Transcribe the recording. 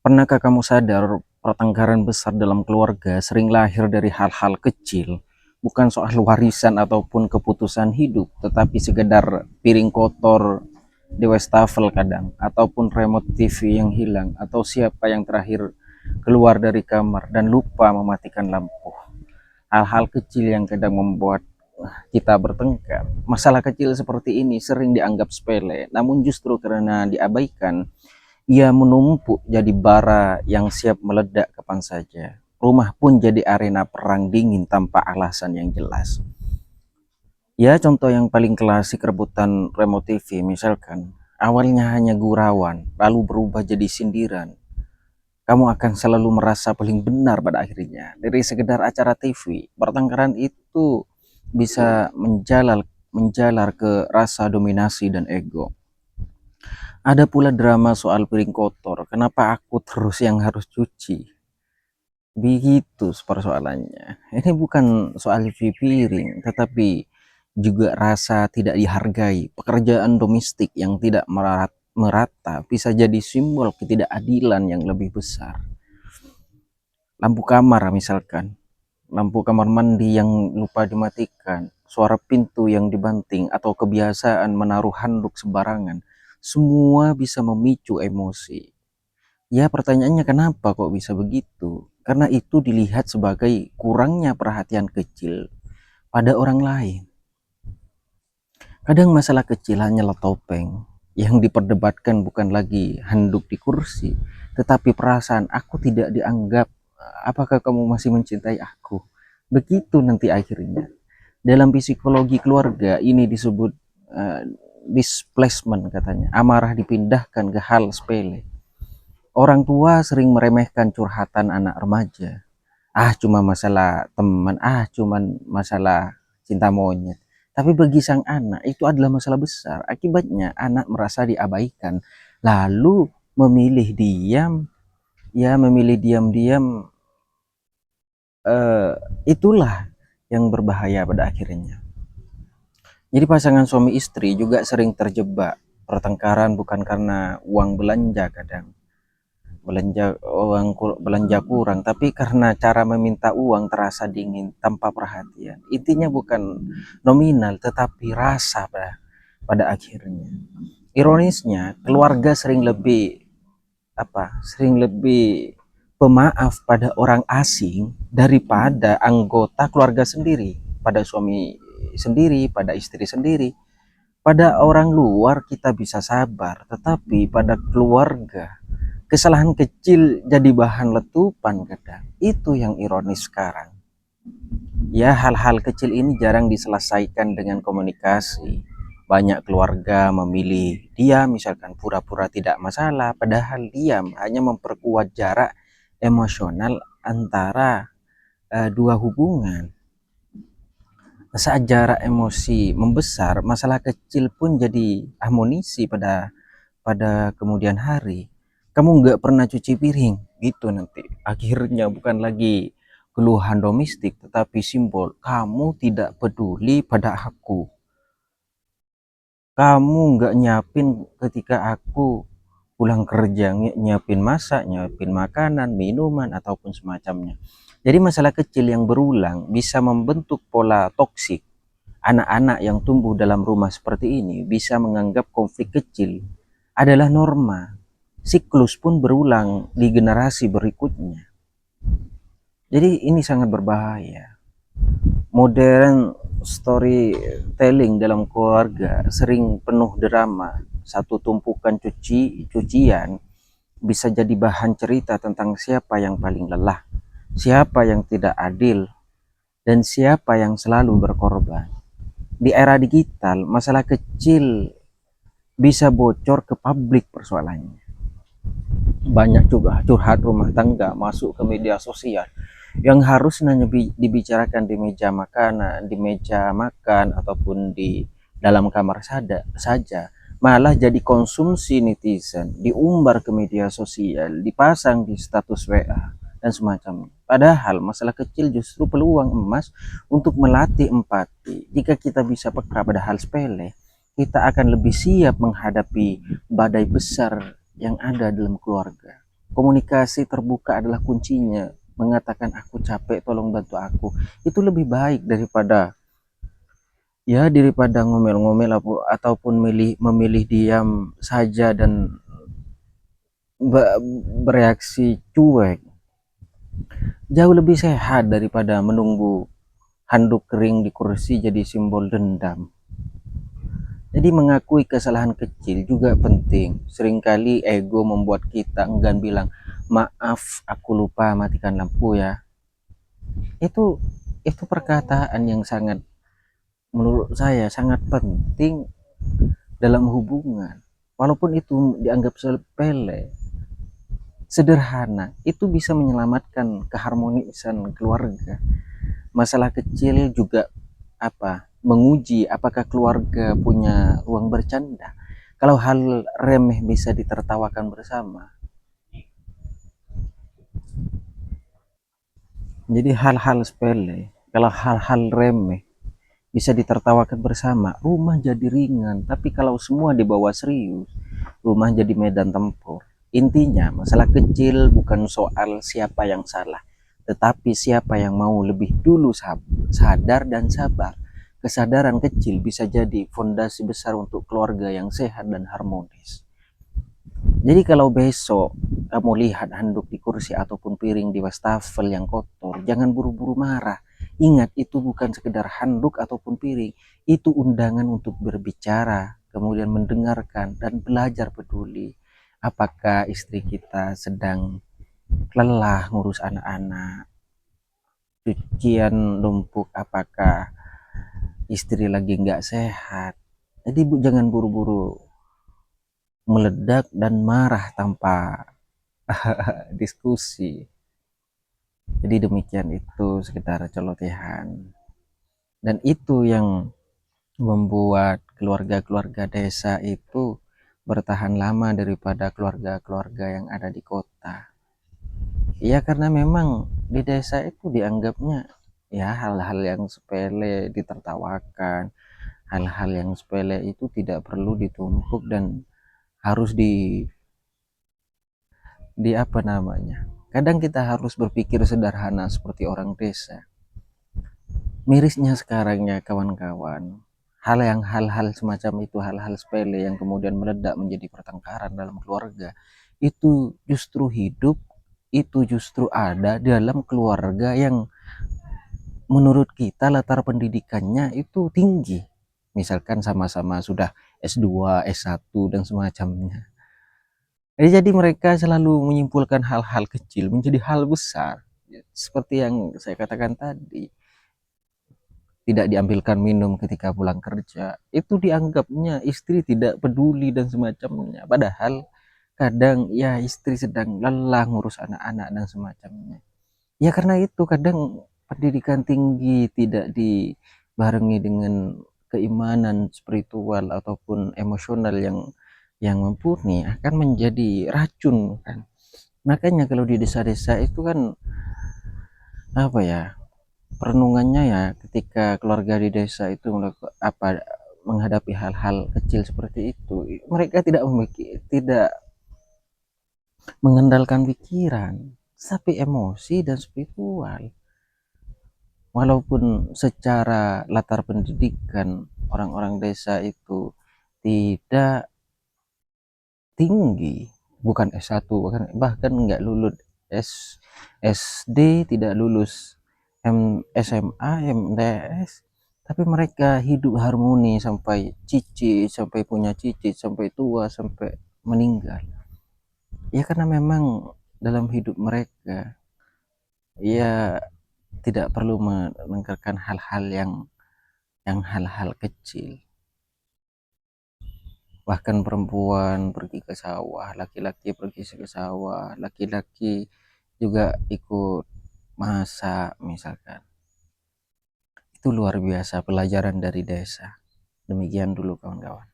Pernahkah kamu sadar pertengkaran besar dalam keluarga sering lahir dari hal-hal kecil, bukan soal warisan ataupun keputusan hidup, tetapi sekedar piring kotor di wastafel kadang, ataupun remote TV yang hilang, atau siapa yang terakhir keluar dari kamar dan lupa mematikan lampu. Hal-hal kecil yang kadang membuat kita bertengkar. Masalah kecil seperti ini sering dianggap sepele, namun justru karena diabaikan, ia menumpuk jadi bara yang siap meledak kapan saja. Rumah pun jadi arena perang dingin tanpa alasan yang jelas. Ya, contoh yang paling klasik rebutan remote TV misalkan. Awalnya hanya gurauan, lalu berubah jadi sindiran. Kamu akan selalu merasa paling benar pada akhirnya. Dari sekedar acara TV, pertengkaran itu bisa menjalar ke rasa dominasi dan ego. Ada pula drama soal piring kotor. Kenapa aku terus yang harus cuci? Begitu persoalannya. Ini bukan soal cuci piring, tetapi juga rasa tidak dihargai. Pekerjaan domestik yang tidak merata bisa jadi simbol ketidakadilan yang lebih besar. Lampu kamar misalkan, lampu kamar mandi yang lupa dimatikan, suara pintu yang dibanting, atau kebiasaan menaruh handuk sembarangan. Semua bisa memicu emosi. Ya, pertanyaannya kenapa kok bisa begitu? Karena itu dilihat sebagai kurangnya perhatian kecil pada orang lain. Kadang masalah kecil hanyalah topeng. Yang diperdebatkan bukan lagi handuk di kursi, tetapi perasaan aku tidak dianggap. Apakah kamu masih mencintai aku? Begitu nanti akhirnya. Dalam psikologi keluarga ini disebut uh, displacement katanya. Amarah dipindahkan ke hal sepele. Orang tua sering meremehkan curhatan anak remaja. Ah, cuma masalah teman, ah, cuma masalah cinta monyet. Tapi bagi sang anak itu adalah masalah besar. Akibatnya anak merasa diabaikan. Lalu memilih diam, ya memilih diam-diam, eh, itulah yang berbahaya pada akhirnya. Jadi pasangan suami istri juga sering terjebak pertengkaran bukan karena uang belanja kadang belanja kurang, tapi karena cara meminta uang terasa dingin tanpa perhatian. Intinya bukan nominal tetapi rasa pada akhirnya. Ironisnya keluarga sering lebih pemaaf pada orang asing daripada anggota keluarga sendiri, pada suami sendiri, pada istri sendiri. Pada orang luar kita bisa sabar, tetapi pada keluarga kesalahan kecil jadi bahan letupan kadang. Itu yang ironis sekarang. Ya, hal-hal kecil ini jarang diselesaikan dengan komunikasi. Banyak keluarga memilih diam, misalkan pura-pura tidak masalah, padahal diam hanya memperkuat jarak emosional antara dua hubungan. Saat jarak emosi membesar, masalah kecil pun jadi amunisi pada kemudian hari. Kamu nggak pernah cuci piring, gitu nanti. Akhirnya bukan lagi keluhan domestik, tetapi simbol kamu tidak peduli pada aku. Kamu nggak nyiapin ketika aku pulang kerja, nyiapin masak, nyiapin makanan, minuman, ataupun semacamnya. Jadi masalah kecil yang berulang bisa membentuk pola toksik. Anak-anak yang tumbuh dalam rumah seperti ini bisa menganggap konflik kecil adalah norma. Siklus pun berulang di generasi berikutnya. Jadi ini sangat berbahaya. Modern storytelling dalam keluarga sering penuh drama. Satu tumpukan cucian bisa jadi bahan cerita tentang siapa yang paling lelah, siapa yang tidak adil, dan siapa yang selalu berkorban. Di era digital, masalah kecil bisa bocor ke publik persoalannya. Banyak juga curhat rumah tangga masuk ke media sosial yang harusnya dibicarakan di meja makanan, di meja makan, ataupun di dalam kamar saja, malah jadi konsumsi netizen, diumbar ke media sosial, dipasang di status WA dan semacamnya. Padahal masalah kecil justru peluang emas untuk melatih empati. Jika kita bisa peka pada hal sepele, kita akan lebih siap menghadapi badai besar yang ada dalam keluarga. Komunikasi terbuka adalah kuncinya. Mengatakan aku capek, tolong bantu aku. Itu lebih baik daripada ngomel-ngomel ataupun memilih diam saja dan bereaksi cuek. Jauh lebih sehat daripada menunggu handuk kering di kursi jadi simbol dendam. Jadi mengakui kesalahan kecil juga penting. Seringkali ego membuat kita enggan bilang, maaf aku lupa matikan lampu ya. Itu itu perkataan yang sangat, menurut saya sangat penting dalam hubungan. Walaupun itu dianggap sepele, sederhana, itu bisa menyelamatkan keharmonisan keluarga. Masalah kecil juga menguji apakah keluarga punya ruang bercanda. Kalau hal remeh bisa ditertawakan bersama, jadi hal-hal sepele, kalau hal-hal remeh bisa ditertawakan bersama, rumah jadi ringan. Tapi kalau semua dibawa serius, rumah jadi medan tempur. Intinya masalah kecil bukan soal siapa yang salah, tetapi siapa yang mau lebih dulu sadar dan sabar. Kesadaran kecil bisa jadi fondasi besar untuk keluarga yang sehat dan harmonis. Jadi kalau besok kamu lihat handuk di kursi ataupun piring di wastafel yang kotor, jangan buru-buru marah. Ingat, itu bukan sekedar handuk ataupun piring, itu undangan untuk berbicara, kemudian mendengarkan dan belajar peduli. Apakah istri kita sedang lelah ngurus anak-anak, cucian numpuk, apakah istri lagi nggak sehat. Jadi jangan buru-buru meledak dan marah tanpa diskusi. Jadi demikian, itu sekitar celotehan. Dan itu yang membuat keluarga-keluarga desa itu bertahan lama daripada keluarga-keluarga yang ada di kota. Ya karena memang di desa itu dianggapnya ya hal-hal yang sepele ditertawakan, hal-hal yang sepele itu tidak perlu ditumpuk dan harus di apa namanya. Kadang kita harus berpikir sederhana seperti orang desa. Mirisnya sekarang ya kawan-kawan, hal-hal semacam itu, hal-hal sepele yang kemudian meledak menjadi pertengkaran dalam keluarga, itu justru hidup, itu justru ada dalam keluarga yang menurut kita latar pendidikannya itu tinggi. Misalkan sama-sama sudah S2, S1 dan semacamnya. Jadi mereka selalu menyimpulkan hal-hal kecil menjadi hal besar. Seperti yang saya katakan tadi, tidak diambilkan minum ketika pulang kerja, itu dianggapnya istri tidak peduli dan semacamnya. Padahal kadang ya istri sedang lelah ngurus anak-anak dan semacamnya. Ya karena itu kadang pendidikan tinggi tidak dibarengi dengan keimanan spiritual ataupun emosional yang mumpuni akan menjadi racun kan. Makanya kalau di desa-desa itu kan apa ya, perenungannya ya ketika keluarga di desa itu menghadapi hal-hal kecil seperti itu, mereka tidak mengandalkan pikiran tapi emosi dan spiritual. Walaupun secara latar pendidikan orang-orang desa itu tidak tinggi, bukan S1, bahkan nggak lulus SD, tidak lulus SMA, MTS, tapi mereka hidup harmoni sampai cicit, sampai punya cicit, sampai tua, sampai meninggal. Ya karena memang dalam hidup mereka ya tidak perlu menengkarkan hal-hal yang hal-hal kecil. Bahkan perempuan pergi ke sawah, laki-laki pergi ke sawah, laki-laki juga ikut masak misalkan. Itu luar biasa pelajaran dari desa. Demikian dulu kawan-kawan.